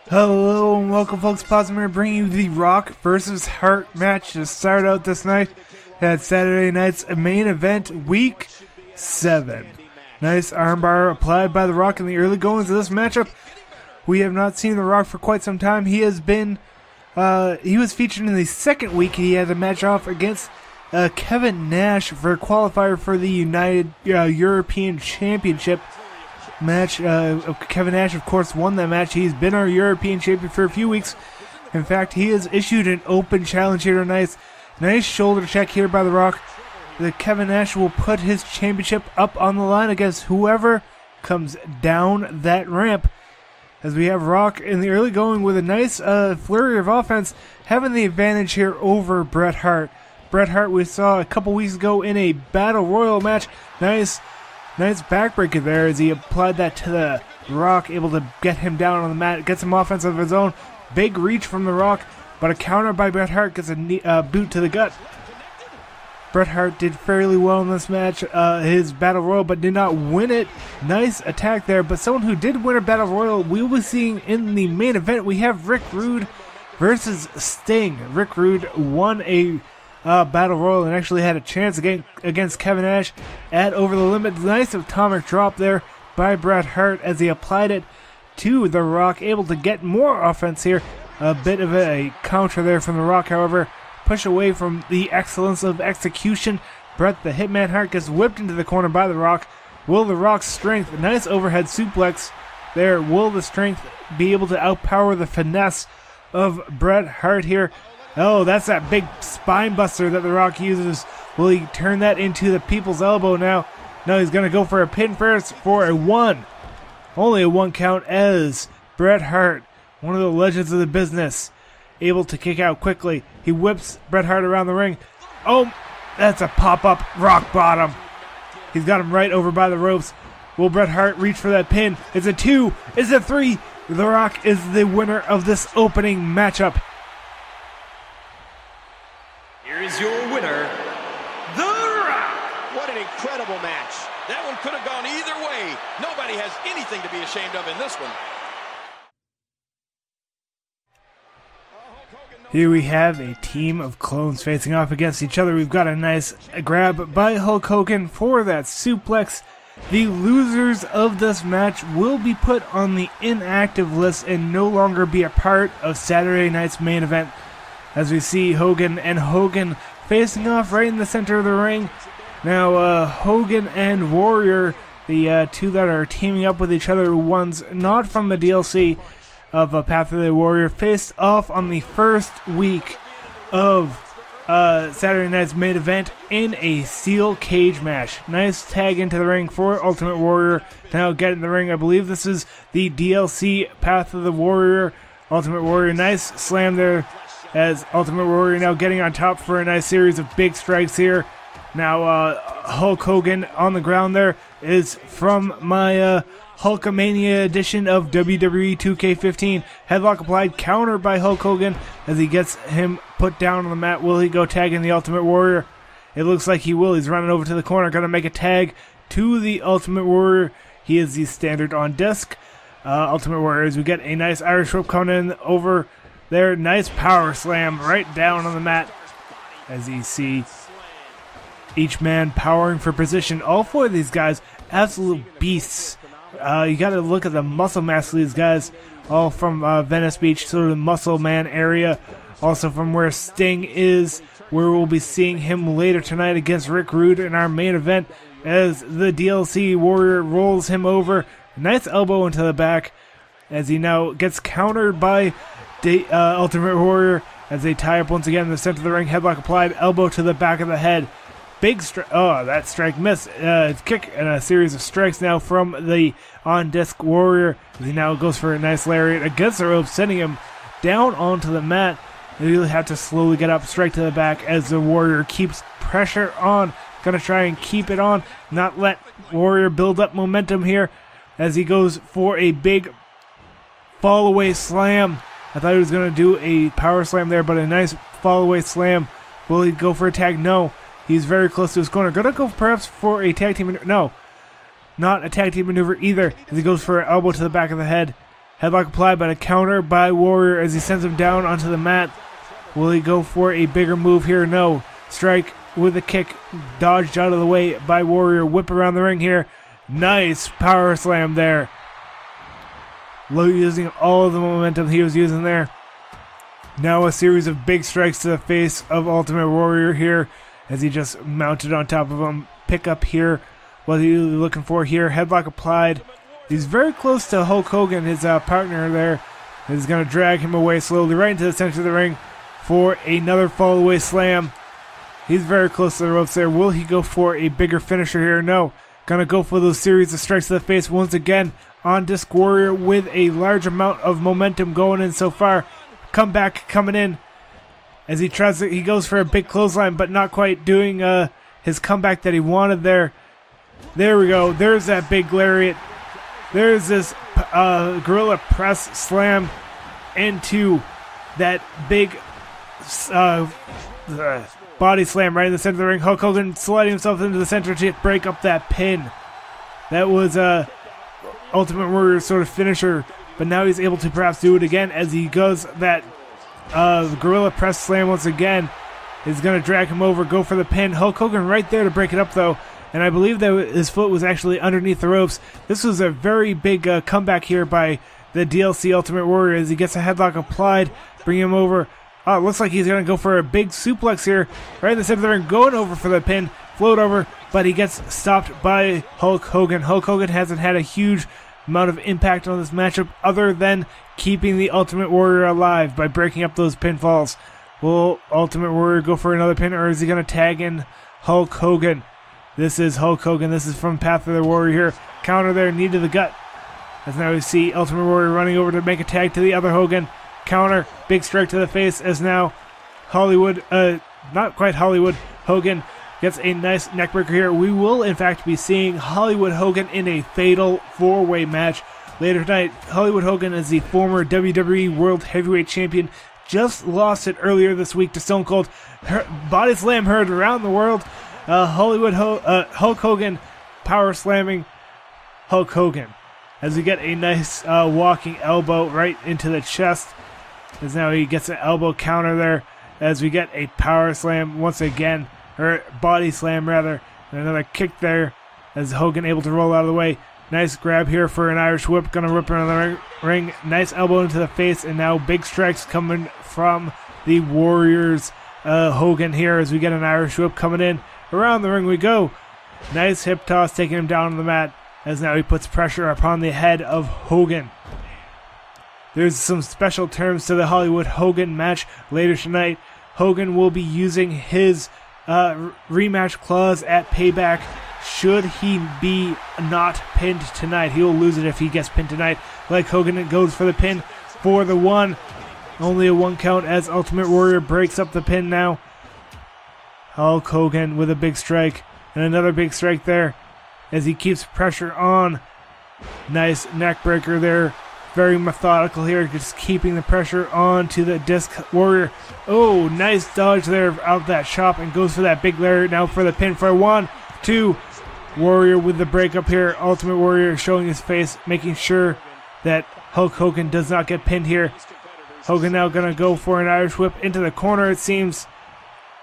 Hello and welcome, folks. Posmer bringing you the Rock versus Hart match to start out this night at Saturday night's main event, Week 7. Nice armbar applied by the Rock in the early goings of this matchup. We have not seen the Rock for quite some time. He has been, he was featured in the second week. He had a match off against Kevin Nash for a qualifier for the United European Championship match. Kevin Nash, of course, won that match. He's been our European champion for a few weeks. In fact, he has issued an open challenge here tonight. Nice shoulder check here by the Rock. The Kevin Nash will put his championship up on the line against whoever comes down that ramp. As we have Rock in the early going with a nice flurry of offense, having the advantage here over Bret Hart. Bret Hart we saw a couple weeks ago in a Battle Royal match. Nice backbreaker there as he applied that to the Rock, able to get him down on the mat, get some offense of his own. Big reach from the Rock, but a counter by Bret Hart gets a boot to the gut. Bret Hart did fairly well in this match, his Battle Royal, but did not win it. Nice attack there, but someone who did win a Battle Royal, we will be seeing in the main event. We have Rick Rude versus Sting. Rick Rude won a Battle Royal and actually had a chance against Kevin Nash at Over the Limit. Nice atomic drop there by Bret Hart as he applied it to the Rock, able to get more offense here. A bit of a counter there from the Rock, however. Push away from the excellence of execution. Bret the Hitman Hart gets whipped into the corner by the Rock. Will the Rock's strength, nice overhead suplex there. Will the strength be able to outpower the finesse of Bret Hart here? Oh, that's that big spine buster that the Rock uses. Will he turn that into the people's elbow now? No, he's going to go for a pin first for a one. Only a one count as Bret Hart, one of the legends of the business, able to kick out quickly. He whips Bret Hart around the ring. Oh, that's a pop-up rock bottom. He's got him right over by the ropes. Will Bret Hart reach for that pin? It's a 2. It's a 3. The Rock is the winner of this opening matchup. Here is your winner, The Rock. What an incredible match. That one could have gone either way. Nobody has anything to be ashamed of in this one. Here we have a team of clones facing off against each other. We've got a nice grab by Hulk Hogan for that suplex. The losers of this match will be put on the inactive list and no longer be a part of Saturday night's main event. As we see Hogan and Hogan facing off right in the center of the ring. Now, Hogan and Warrior, the two that are teaming up with each other, one's not from the DLC of Path of the Warrior, faced off on the first week of Saturday night's main event in a steel cage match. Nice tag into the ring for Ultimate Warrior to now get in the ring. I believe this is the DLC Path of the Warrior. Ultimate Warrior, nice slam there as Ultimate Warrior now getting on top for a nice series of big strikes here. Now Hulk Hogan on the ground there is from my Hulkamania edition of WWE 2K15. Headlock applied, counter by Hulk Hogan as he gets him put down on the mat. Will he go tag in the Ultimate Warrior? It looks like he will. He's running over to the corner, going to make a tag to the Ultimate Warrior. He is the standard on disc. Ultimate Warrior, as we get a nice Irish whip coming in over there. Nice power slam right down on the mat as you see each man powering for position. All four of these guys, absolute beasts. You got to look at the muscle mass of these guys, all from Venice Beach, sort of the muscle man area. Also from where Sting is, where we'll be seeing him later tonight against Rick Rude in our main event as the DLC Warrior rolls him over. Nice elbow into the back as he now gets countered by Ultimate Warrior as they tie up once again in the center of the ring. Headlock applied, elbow to the back of the head. Big strike. Oh, that strike missed. Kick and a series of strikes now from the on-disc Warrior. He now goes for a nice lariat against the rope, sending him down onto the mat. He'll have to slowly get up, straight to the back as the Warrior keeps pressure on. Going to try and keep it on, not let Warrior build up momentum here as he goes for a big fall-away slam. I thought he was going to do a power slam there, but a nice fall-away slam. Will he go for a tag? No. He's very close to his corner. Going to go perhaps for a tag team maneuver. No, not a tag team maneuver either, as he goes for an elbow to the back of the head. Headlock applied, but a counter by Warrior as he sends him down onto the mat. Will he go for a bigger move here? No. Strike with a kick, dodged out of the way by Warrior. Whip around the ring here. Nice power slam there. Using all of the momentum he was using there. Now a series of big strikes to the face of Ultimate Warrior here as he just mounted on top of him. Pick up here. What are you looking for here? Headlock applied. He's very close to Hulk Hogan, his partner there. He's going to drag him away slowly right into the center of the ring for another fall away slam. He's very close to the ropes there. Will he go for a bigger finisher here? No. Going to go for those series of strikes to the face once again on Disc Warrior with a large amount of momentum going in so far. Comeback coming in as he goes for a big clothesline, but not quite doing his comeback that he wanted there. There we go. There's that big lariat. There's this gorilla press slam into that big body slam right in the center of the ring. Hulk Hogan sliding himself into the center to break up that pin. That was Ultimate Warrior's sort of finisher, but now he's able to perhaps do it again as he goes that gorilla press slam once again. Is going to drag him over, go for the pin. Hulk Hogan right there to break it up though. And I believe that his foot was actually underneath the ropes. This was a very big comeback here by the DLC Ultimate Warrior as he gets a headlock applied, bring him over. Oh, it looks like he's going to go for a big suplex here, right in the center of the ring, going over for the pin, float over, but he gets stopped by Hulk Hogan. Hulk Hogan hasn't had a huge amount of impact on this matchup other than keeping the Ultimate Warrior alive by breaking up those pinfalls. Will Ultimate Warrior go for another pin, or is he going to tag in Hulk Hogan? This is Hulk Hogan. This is from Path of the Warrior here. Counter there, knee to the gut. As now we see Ultimate Warrior running over to make a tag to the other Hogan. Counter, big strike to the face as now not quite Hollywood, Hogan gets a nice neckbreaker here. We will in fact be seeing Hollywood Hogan in a fatal four-way match later tonight. Hollywood Hogan is the former WWE World Heavyweight Champion. Just lost it earlier this week to Stone Cold. Body slam heard around the world. Hulk Hogan power slamming Hulk Hogan as we get a nice walking elbow right into the chest. As now he gets an elbow counter there as we get a power slam once again, or body slam rather, and another kick there as Hogan able to roll out of the way. Nice grab here for an Irish whip, gonna rip around the ring. Nice elbow into the face, and now big strikes coming from the Warriors. Hogan here as we get an Irish whip coming in. Around the ring we go. Nice hip toss taking him down on the mat as now he puts pressure upon the head of Hogan. There's some special terms to the Hollywood Hogan match later tonight. Hogan will be using his rematch clause at Payback. Should he be not pinned tonight, he will lose it if he gets pinned tonight. Like Hogan, it goes for the pin for the one. Only a one count as Ultimate Warrior breaks up the pin now. Hulk Hogan with a big strike and another big strike there as he keeps pressure on. Nice neck breaker there. Very methodical here, just keeping the pressure on to the Disc Warrior. Oh, nice dodge there out that chop and goes for that big lariat now for the pin for 1, 2. Warrior with the breakup here. Ultimate Warrior showing his face, making sure that Hulk Hogan does not get pinned here. Hogan now going to go for an Irish whip into the corner, it seems.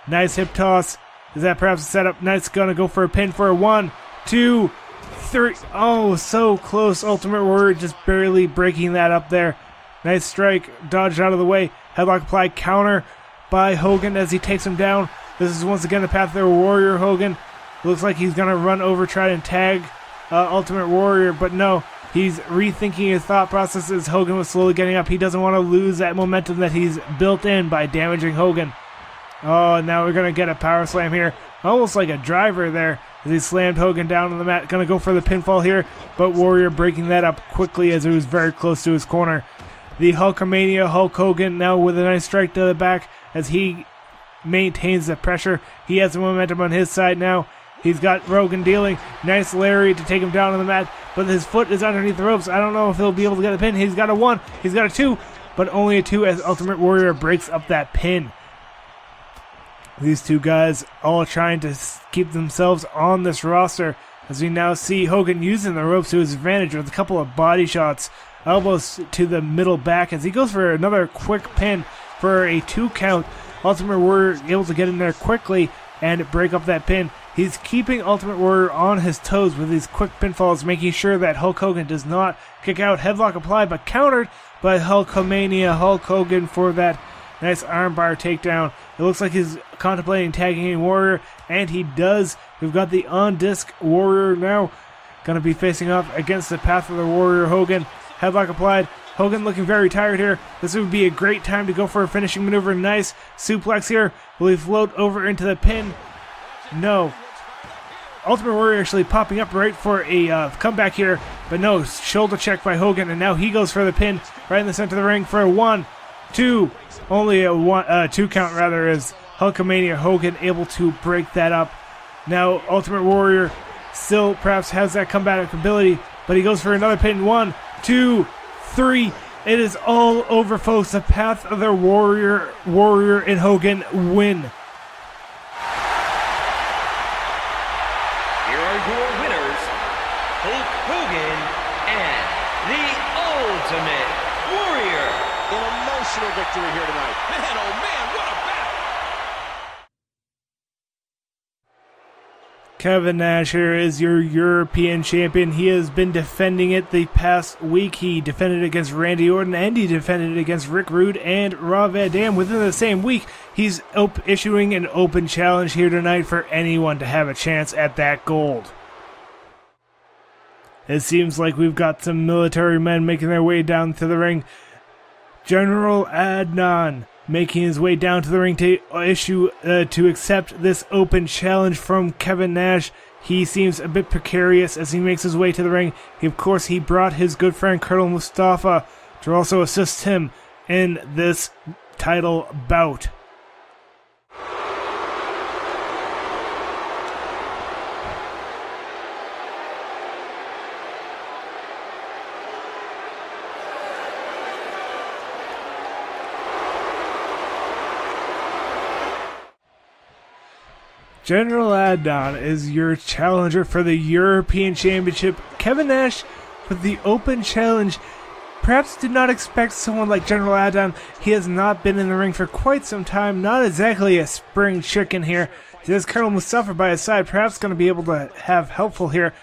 Nice hip toss. Is that perhaps a setup? Nice, going to go for a pin for 1, 2, 3. Oh, so close. Ultimate Warrior just barely breaking that up there. Nice strike. Dodged out of the way. Headlock applied. Counter by Hogan as he takes him down. This is once again the path there. Warrior Hogan. Looks like he's going to run over, try and tag Ultimate Warrior, but no. He's rethinking his thought processes. Hogan was slowly getting up. He doesn't want to lose that momentum that he's built in by damaging Hogan. Oh, now we're going to get a power slam here. Almost like a driver there as he slammed Hogan down on the mat. Going to go for the pinfall here, but Warrior breaking that up quickly as it was very close to his corner. The Hulkamania Hulk Hogan now with a nice strike to the back as he maintains the pressure. He has the momentum on his side now. He's got Hogan dealing. Nice lariat to take him down on the mat, but his foot is underneath the ropes. I don't know if he'll be able to get the pin. He's got a 1. He's got a 2, but only a 2 as Ultimate Warrior breaks up that pin. These two guys all trying to keep themselves on this roster as we now see Hogan using the ropes to his advantage with a couple of body shots elbows to the middle back as he goes for another quick pin for a 2 count. Ultimate Warrior able to get in there quickly and break up that pin. He's keeping Ultimate Warrior on his toes with these quick pinfalls, making sure that Hulk Hogan does not kick out. Headlock applied, but countered by Hulkamania. Hulk Hogan for that nice armbar takedown. It looks like he's contemplating tagging Warrior, and he does. We've got the on-disc Warrior now. Going to be facing off against the Path of the Warrior, Hogan. Headlock applied. Hogan looking very tired here. This would be a great time to go for a finishing maneuver. Nice suplex here. Will he float over into the pin? No. Ultimate Warrior actually popping up right for a comeback here. But no, shoulder check by Hogan. And now he goes for the pin right in the center of the ring for a 1, 2. Only a 2 count rather, as Hulkamania Hogan able to break that up. Now Ultimate Warrior still perhaps has that comeback ability. But he goes for another pin. 1, 2, 3. It is all over, folks. The Path of the Warrior and Hogan win. Here are your winners, Hulk Hogan and the Ultimate Warrior. An emotional victory here tonight. Man, oh man, what a battle! Kevin Nash here is your European champion. He has been defending it the past week. He defended it against Randy Orton, and he defended it against Rick Rude and Rob Van Dam. Within the same week, he's issuing an open challenge here tonight for anyone to have a chance at that gold. It seems like we've got some military men making their way down to the ring. General Adnan making his way down to the ring to to accept this open challenge from Kevin Nash. He seems a bit precarious as he makes his way to the ring. Of course, he brought his good friend Colonel Mustafa to also assist him in this title bout. General Adnan is your challenger for the European Championship. Kevin Nash with the open challenge perhaps did not expect someone like General Adnan. He has not been in the ring for quite some time. Not exactly a spring chicken here. He has Colonel Mustafa by his side, perhaps going to be able to have helpful here.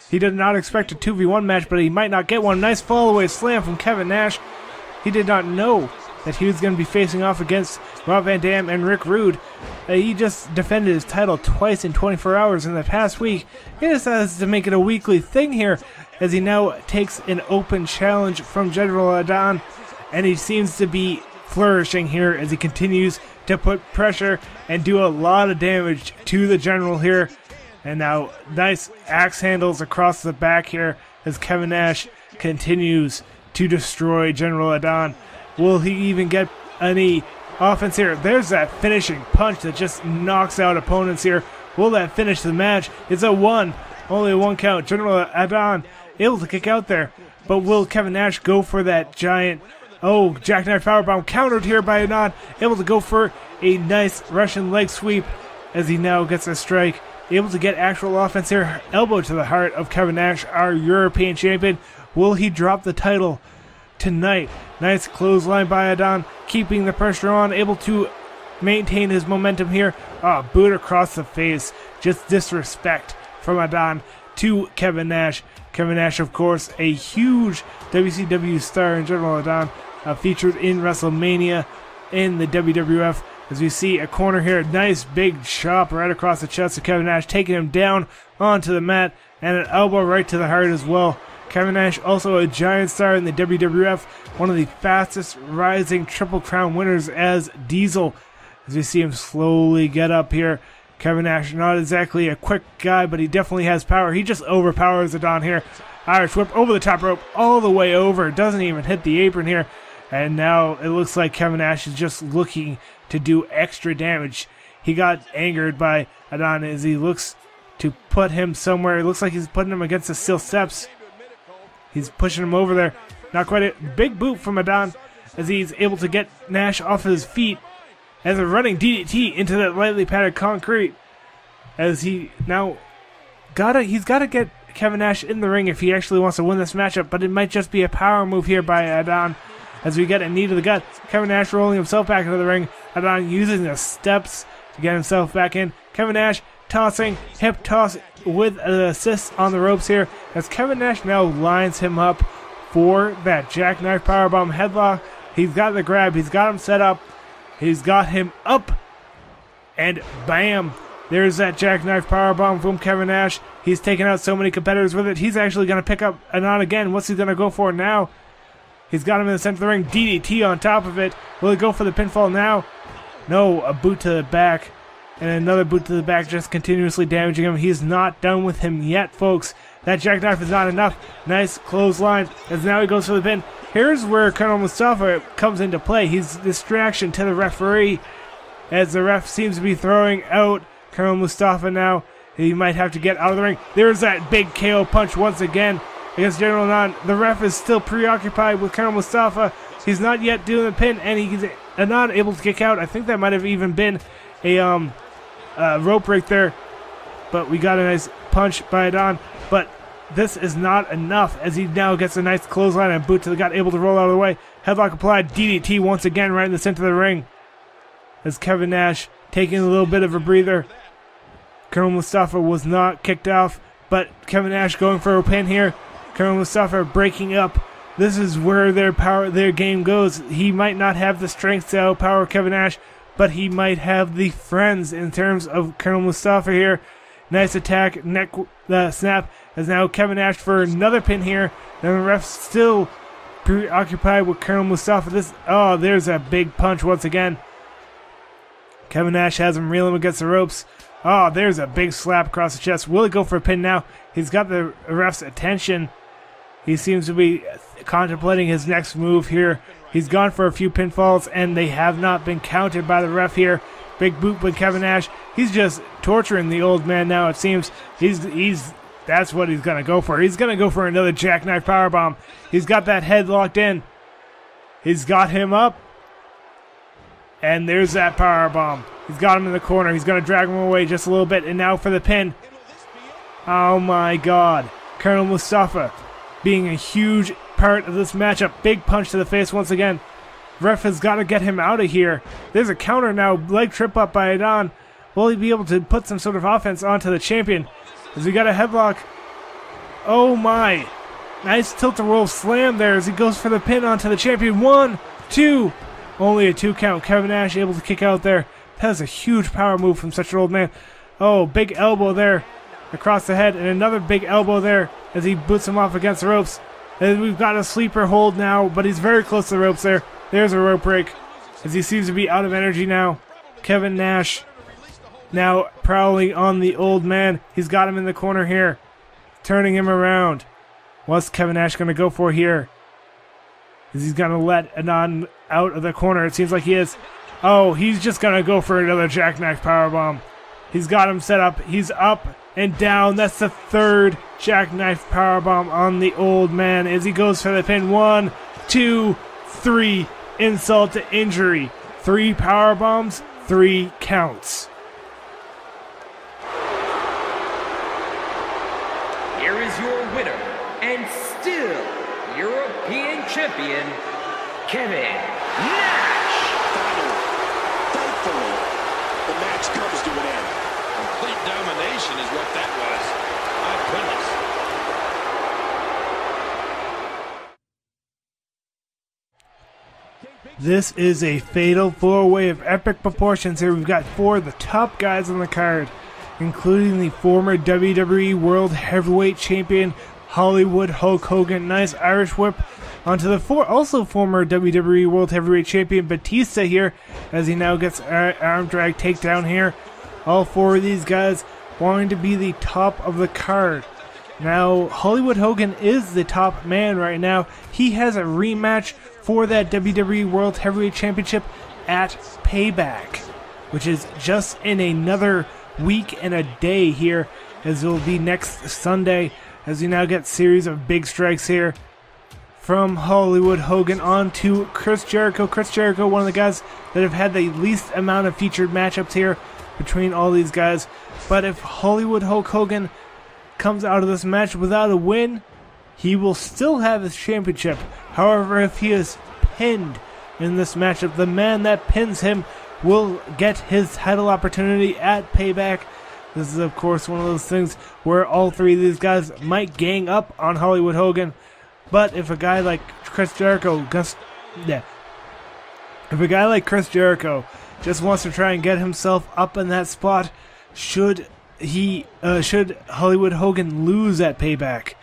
He did not expect a 2v1 match, but he might not get one. Nice fall-away slam from Kevin Nash. He did not know that he was going to be facing off against Rob Van Dam and Rick Rude. He just defended his title twice in 24 hours in the past week. He decides to make it a weekly thing here as he now takes an open challenge from General Adnan, and he seems to be flourishing here as he continues to put pressure and do a lot of damage to the General here. And now nice axe handles across the back here as Kevin Nash continues to destroy General Adnan. Will he even get any offense here? There's that finishing punch that just knocks out opponents here. Will that finish the match? It's a 1. Only a 1 count. General Adnan able to kick out there. But will Kevin Nash go for that giant, jackknife powerbomb, countered here by Adnan. Able to go for a nice Russian leg sweep as he now gets a strike. Able to get actual offense here. Elbow to the heart of Kevin Nash, our European champion. Will he drop the title tonight? Nice clothesline by Adnan, keeping the pressure on, able to maintain his momentum here. Boot across the face. Just disrespect from Adnan to Kevin Nash. Kevin Nash, of course, a huge WCW star in General Adnan, featured in WrestleMania in the WWF. As we see a corner here, nice big chop right across the chest of Kevin Nash, taking him down onto the mat, and an elbow right to the heart as well. Kevin Nash, also a giant star in the WWF, one of the fastest rising Triple Crown winners as Diesel. As we see him slowly get up here. Kevin Nash, not exactly a quick guy, but he definitely has power. He just overpowers Adnan here. Irish whip over the top rope, all the way over. Doesn't even hit the apron here. And now it looks like Kevin Nash is just looking to do extra damage. He got angered by Adnan as he looks to put him somewhere. It looks like he's putting him against the steel steps. He's pushing him over there. Not quite a big boot from Adnan as he's able to get Nash off his feet as a running DDT into that lightly padded concrete. As he now he's got to get Kevin Nash in the ring if he actually wants to win this matchup, but it might just be a power move here by Adon as we get a knee to the gut. Kevin Nash rolling himself back into the ring. Adon using the steps to get himself back in. Kevin Nash tossing, hip toss with an assist on the ropes here as Kevin Nash now lines him up for that jackknife powerbomb headlock. He's got the grab. He's got him set up. He's got him up. And bam! There's that jackknife powerbomb from Kevin Nash. He's taken out so many competitors with it. He's actually going to pick up Adon again. What's he going to go for now? He's got him in the center of the ring. DDT on top of it. Will he go for the pinfall now? No, a boot to the back. And another boot to the back, just continuously damaging him. He's not done with him yet, folks. That jackknife is not enough. Nice clothesline as now he goes for the pin. Here's where Colonel Mustafa comes into play. He's a distraction to the referee as the ref seems to be throwing out Colonel Mustafa now. He might have to get out of the ring. There's that big KO punch once again against General Adon. The ref is still preoccupied with Colonel Mustafa. He's not yet doing the pin, and he's not able to kick out. I think that might have even been a rope break there, but we got a nice punch by Adon. But this is not enough as he now gets a nice clothesline and boot to the gut, able to roll out of the way. Headlock applied, DDT once again right in the center of the ring as Kevin Nash taking a little bit of a breather. Colonel Mustafa was not kicked off, but Kevin Nash going for a pin here. Colonel Mustafa breaking up. This is where their game goes. He might not have the strength to outpower Kevin Nash, but he might have the friends in terms of Colonel Mustafa here. Nice attack, neck snap, as now Kevin Nash for another pin here. And the ref's still preoccupied with Colonel Mustafa. There's a big punch once again. Kevin Nash has him reeling against the ropes. There's a big slap across the chest. Will he go for a pin now? He's got the ref's attention. He seems to be contemplating his next move here. He's gone for a few pinfalls, and they have not been counted by the ref here. Big boot by Kevin Nash. He's just torturing the old man now, it seems. That's what he's going to go for. He's going to go for another jackknife powerbomb. He's got that head locked in. He's got him up. And there's that powerbomb. He's got him in the corner. He's going to drag him away just a little bit. And now for the pin. Oh my God. Colonel Mustafa being a huge part of this matchup. Big punch to the face once again. Ref has got to get him out of here. There's a counter now. Leg trip up by Adon. Will he be able to put some sort of offense onto the champion? As we got a headlock. Oh my. Nice tilt-a-whirl slam there as he goes for the pin onto the champion. 1, 2. Only a 2 count. Kevin Nash able to kick out there. That is a huge power move from such an old man. Oh, big elbow there across the head. And another big elbow there as he boots him off against the ropes. And we've got a sleeper hold now, but he's very close to the ropes there. There's a rope break as he seems to be out of energy now. Kevin Nash now prowling on the old man. He's got him in the corner here, turning him around. What's Kevin Nash going to go for here? Is he going to let Adon out of the corner? It seems like he is. Oh, he's just going to go for another jackknife powerbomb. He's got him set up. He's up and down. That's the third jackknife powerbomb on the old man as he goes for the pin. 1, 2, 3. Insult to injury. 3 powerbombs, 3 counts. Here is your winner and still European champion, Kevin Nash. Thankfully, the match comes to an end. Complete domination is what that was. My goodness. This is a fatal 4-way of epic proportions here. We've got 4 of the top guys on the card, including the former WWE World Heavyweight Champion, Hollywood Hulk Hogan. Nice Irish whip onto the also former WWE World Heavyweight Champion, Batista here, as he now gets arm drag takedown here. All 4 of these guys wanting to be the top of the card. Now, Hollywood Hogan is the top man right now. He has a rematch for that WWE World Heavyweight Championship at Payback, which is just in another week and a day here, as it will be next Sunday, as we now get series of big strikes here from Hollywood Hogan on to Chris Jericho. Chris Jericho, one of the guys that have had the least amount of featured matchups here between all these guys. But if Hollywood Hulk Hogan comes out of this match without a win, he will still have his championship. However, if he is pinned in this matchup, the man that pins him will get his title opportunity at Payback. This is, of course, one of those things where all three of these guys might gang up on Hollywood Hogan. But if a guy like Chris Jericho just wants to try and get himself up in that spot, should Hollywood Hogan lose at Payback,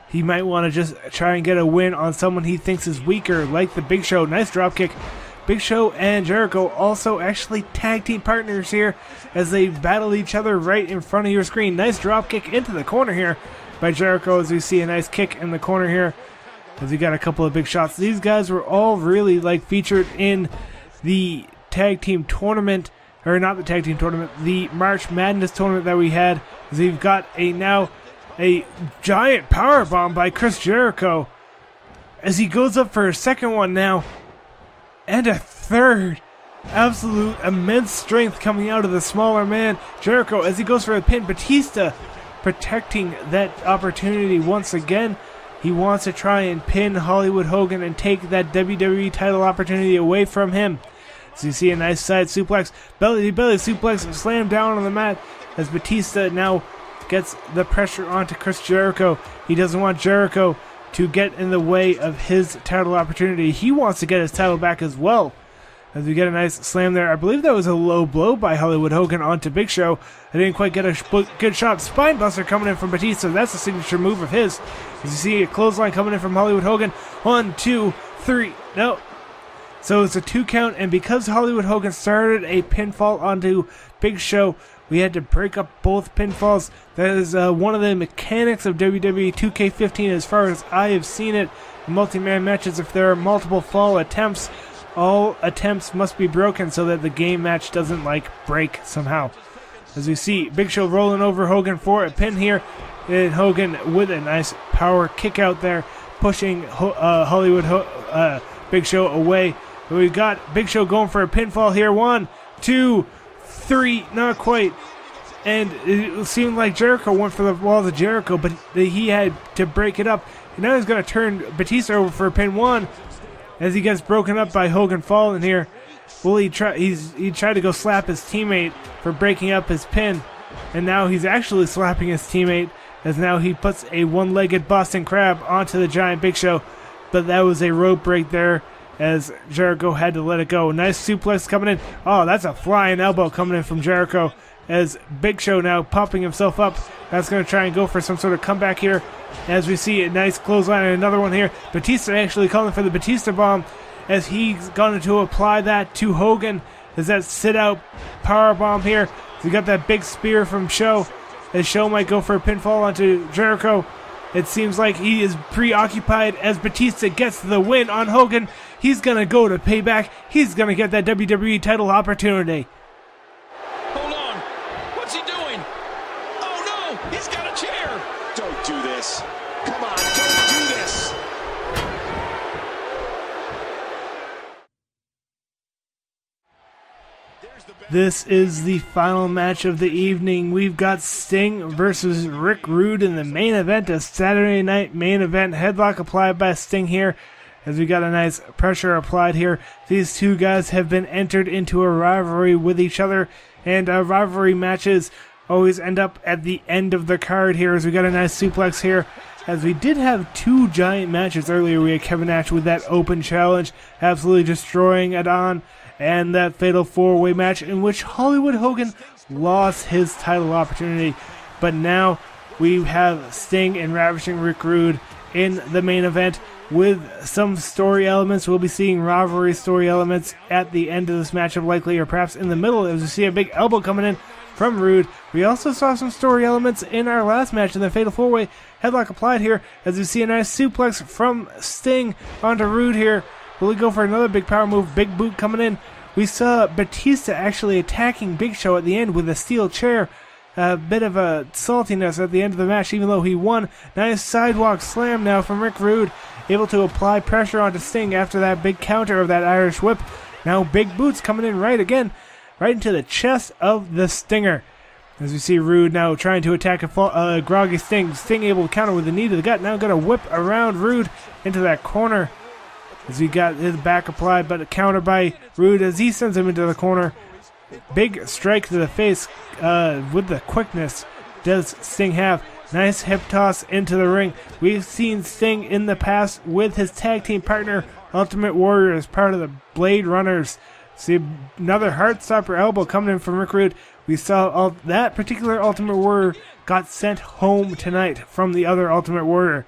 he might want to just try and get a win on someone he thinks is weaker, like the Big Show. Nice dropkick. Big Show and Jericho also actually tag team partners here as they battle each other right in front of your screen. Nice dropkick into the corner here by Jericho, as we see a nice kick in the corner here as we got a couple of big shots. These guys were all really featured in the tag team tournament, or not the tag team tournament, the March Madness tournament that we had. As we've got now a giant power bomb by Chris Jericho as he goes up for a second one now. And a third. Absolute immense strength coming out of the smaller man, Jericho, as he goes for a pin. Batista protecting that opportunity once again. He wants to try and pin Hollywood Hogan and take that WWE title opportunity away from him. So you see a nice side suplex, belly-to-belly suplex, slam down on the mat as Batista now gets the pressure onto Chris Jericho. He doesn't want Jericho to get in the way of his title opportunity. He wants to get his title back as well. As we get a nice slam there. I believe that was a low blow by Hollywood Hogan onto Big Show. I didn't quite get a good shot. Spinebuster coming in from Batista. That's a signature move of his. As you see a clothesline coming in from Hollywood Hogan. 1, 2, 3. No. So it's a 2 count. And because Hollywood Hogan started a pinfall onto Big Show, we had to break up both pinfalls. That is one of the mechanics of WWE 2K15 as far as I have seen it. In multi-man matches, if there are multiple fall attempts, all attempts must be broken so that the game match doesn't break somehow. As we see Big Show rolling over Hogan for a pin here. And Hogan with a nice power kick out there, pushing Big Show away. We've got Big Show going for a pinfall here. 1, 2, 3, not quite. And it seemed like Jericho went for the wall to Jericho, but he had to break it up. And now he's going to turn Batista over for a pin. 1, as he gets broken up by Hogan falling here. Well, he tried to go slap his teammate for breaking up his pin, and now he's actually slapping his teammate, as now he puts a one-legged Boston Crab onto the giant Big Show. But that was a rope break there, as Jericho had to let it go. Nice suplex coming in. Oh, that's a flying elbow coming in from Jericho, as Big Show now popping himself up. That's going to try and go for some sort of comeback here, as we see a nice clothesline and another one here. Batista actually calling for the Batista bomb, as he's going to apply that to Hogan. As that sit-out power bomb here. We got that big spear from Show, as Show might go for a pinfall onto Jericho. It seems like he is preoccupied as Batista gets the win on Hogan. He's going to go to Payback. He's going to get that WWE title opportunity. Hold on. What's he doing? Oh, no. He's got a chair. Don't do this. Come on, don't do this. This is the final match of the evening. We've got Sting versus Rick Rude in the main event, a Saturday night main event. Headlock applied by Sting here, as we got a nice pressure applied here. These two guys have been entered into a rivalry with each other, and rivalry matches always end up at the end of the card here, as we got a nice suplex here. As we did have 2 giant matches earlier. We had Kevin Nash with that open challenge, absolutely destroying it on, and that fatal 4-way match in which Hollywood Hogan lost his title opportunity. But now we have Sting and Ravishing Rick Rude in the main event with some story elements. We'll be seeing rivalry story elements at the end of this matchup, likely, or perhaps in the middle, as we see a big elbow coming in from Rude. We also saw some story elements in our last match in the fatal 4-way. Headlock applied here, as we see a nice suplex from Sting onto Rude here. Will he go for another big power move? Big boot coming in. We saw Batista actually attacking Big Show at the end with a steel chair. A bit of a saltiness at the end of the match, even though he won. Nice sidewalk slam now from Rick Rude, able to apply pressure onto Sting after that big counter of that Irish whip. Now big boots coming in right into the chest of the Stinger. As we see Rude now trying to attack a groggy Sting. Sting able to counter with a knee to the gut. Now going to whip around Rude into that corner. As we got his back applied, but a counter by Rude as he sends him into the corner. Big strike to the face with the quickness does Sting have. Nice hip toss into the ring. We've seen Sting in the past with his tag team partner, Ultimate Warrior, as part of the Blade Runners. See another Hart Stopper elbow coming in from Rick Rude. We saw that particular Ultimate Warrior got sent home tonight from the other Ultimate Warrior.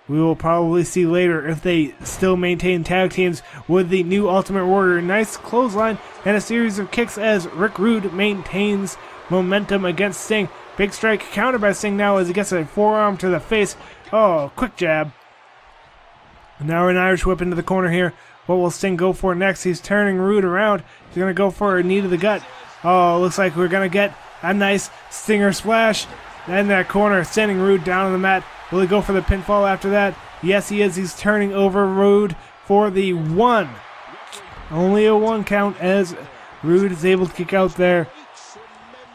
We will probably see later if they still maintain tag teams with the new Ultimate Warrior. Nice clothesline and a series of kicks as Rick Rude maintains momentum against Sting. Big strike countered by Sting now as he gets a forearm to the face. Oh, quick jab. Now an Irish whip into the corner here. What will Sting go for next? He's turning Rude around. He's going to go for a knee to the gut. Oh, looks like we're going to get a nice Stinger splash in that corner, sending Rude down on the mat. Will he go for the pinfall after that? Yes, he is. He's turning over Rude for the 1. Only a 1 count as Rude is able to kick out there.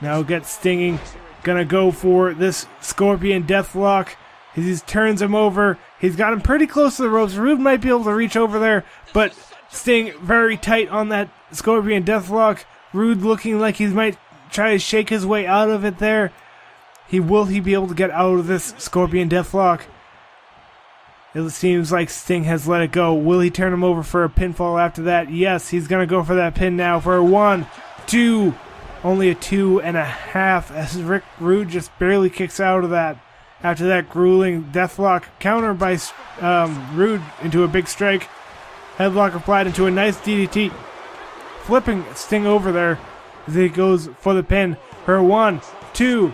Now gets stinging. Gonna go for this Scorpion Deathlock. He turns him over. He's got him pretty close to the ropes. Rude might be able to reach over there, but Sting very tight on that Scorpion Deathlock. Rude looking like he might try to shake his way out of it there. Will he be able to get out of this Scorpion Deathlock? It seems like Sting has let it go. Will he turn him over for a pinfall after that? Yes, he's going to go for that pin now for a 1, 2. Only a 2.5 as Rick Rude just barely kicks out of that. After that grueling Deathlock counter by Rude into a big strike. Headlock applied into a nice DDT. Flipping Sting over there as he goes for the pin for a 1, 2.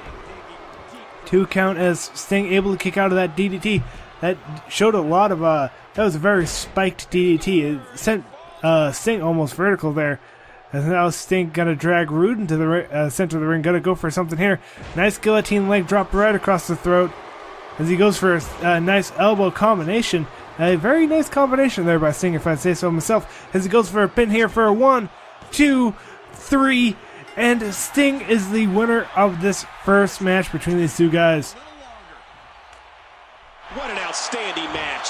2 count as Sting able to kick out of that DDT. That showed a lot of, that was a very spiked DDT. It sent Sting almost vertical there. And now Sting gonna drag Rude into the center of the ring. Gonna go for something here. Nice guillotine leg drop right across the throat. As he goes for a nice elbow combination. A very nice combination there by Sting, if I say so myself. As he goes for a pin here for a 1, 2, 3. And Sting is the winner of this first match between these two guys. What an outstanding match.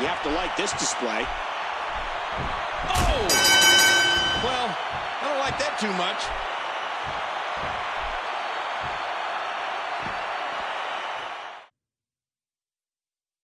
You have to like this display. Oh! Well, I don't like that too much.